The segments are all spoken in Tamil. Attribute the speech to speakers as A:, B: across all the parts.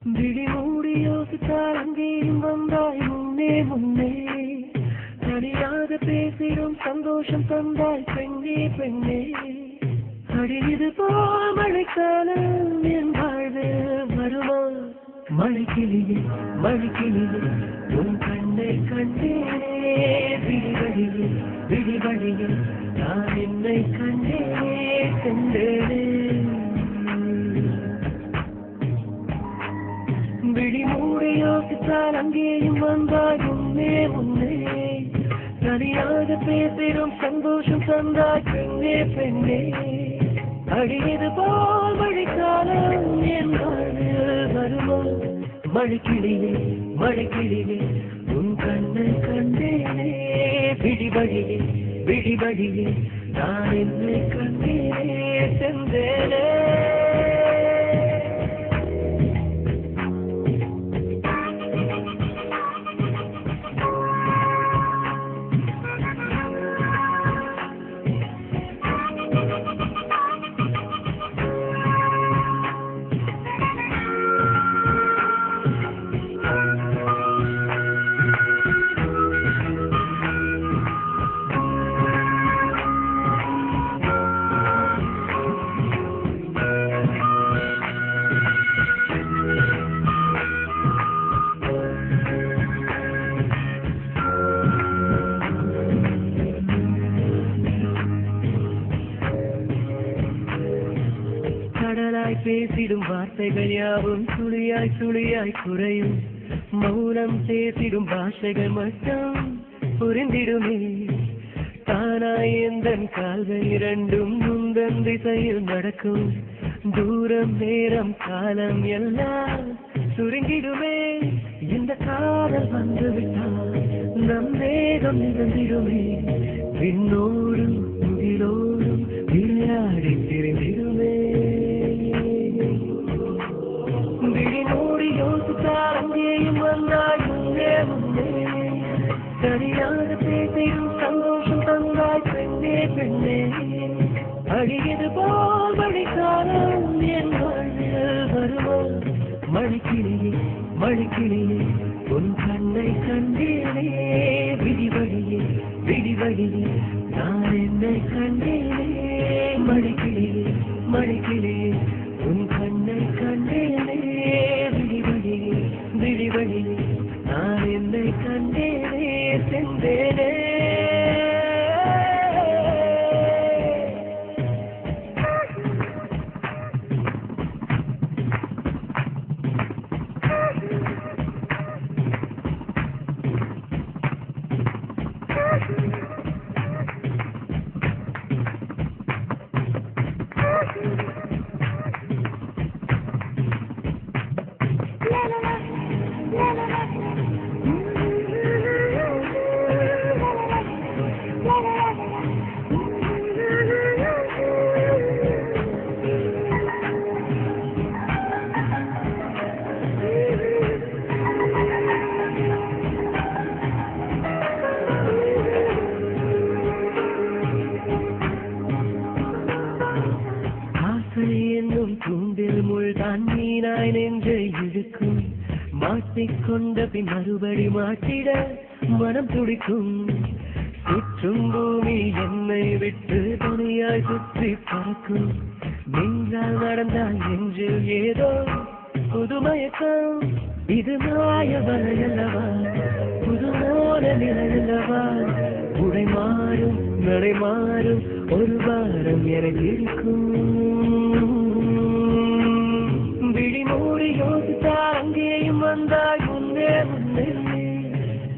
A: விழி மூடி யோசித்தால் அங்கேயும் வந்தாய் முன்னே முன்னே தனியாக பேசிடும் சந்தோஷம் தந்தாய் பெண்ணே பெண்ணே அடியது போல் மழைக்காலம் என் வாழ்வில் வருமா மழைக்கிளியே மழைக்கிளியே உன் கண்ணை கண்டேனே விழிவழியே விழிவழியே நான் என்னை கண்டேனே சென்றேனே விழி மூடி யோசித்தால் அங்கேயும் வந்தாய் முன்னே முன்னே தனியாக பேசிடும் சந்தோஷம் தந்தாய் பெண்ணே பெண்ணே அடியது போல் மழைக்காலம் என் வாழ்வில் வருமா மழைக்கிளியே மழைக்கிளியே உன் கண்ணை கண்டேனே விழிவழியே விழிவழியே நான் என்னை கண்டேனே சென்றேனே கடலாய் பேசிடும் வார்த்தைகள் யாவும் சுழியாய் சுழியாய் குறையும் மௌனம் பேசிடும் பாஷைகள் மட்டும் புரிந்திடுமே தானாய் எந்தன் கால்கள் இரண்டும் முந்தன் திசையில் நடக்கும் தூரம் நேரம் காலம் எல்லாம் சுருங்கிடுமே இந்த காதல் வந்துவிட்டால் நம் வேகம் நிகழ்ந்திடுமே விண்ணோடும் முகிலோடும் விளையாடி திரிந்திடுமே விழி மூடி யோசித்தால் அங்கேயும் வந்தாய் முன்னே முன்னே தனியாக பேசிடும் சந்தோஷம் தந்தாய் பெண்ணே பெண்ணே அடியது போல் மழைக்காலம் என் வாழ்வில் வருமா மழைக்கிளியே மழைக்கிளியே உன் கண்ணை கண்டேனே விழிவழியே விழிவழியே நான் என்னை கண்டேனே மழைக்கிளியே மழைக்கிளியே உன் கண்ணை கண்டேனே விழிவழியே விழிவழியே நான் என்னை கண்டேனே சென்றேனே என்னும் தூண்டில் முள்தான் மீனாய் நெஞ்சை இழுக்கும் மாட்டிக்கொண்ட பின் மறுபடி மாட்டிட மனம் துடிக்கும் சுற்றும் பூமி என்னை விட்டு துணியாய் சுற்றி பறக்கும் நின்றால் நடந்தால் நெஞ்சில் ஏதோ புதுமயக்கம் இது மாய வலையல்லவா புதுமோன நிலையல்லவா உடை மாறும் நடை மாறும் ஒரு வாரம் எனக்கு இருக்கும் விழி மூடி யோசித்தால் அங்கேயும் வந்தாய் முன்னே முன்னே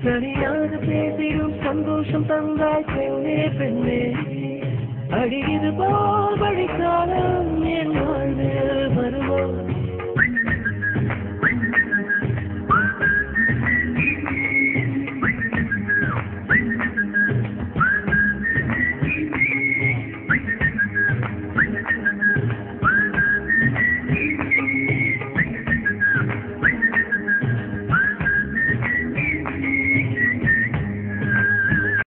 A: தனியாக பேசிடும் சந்தோஷம் தந்தாய் பெண்ணே பெண்ணே அடியது போல்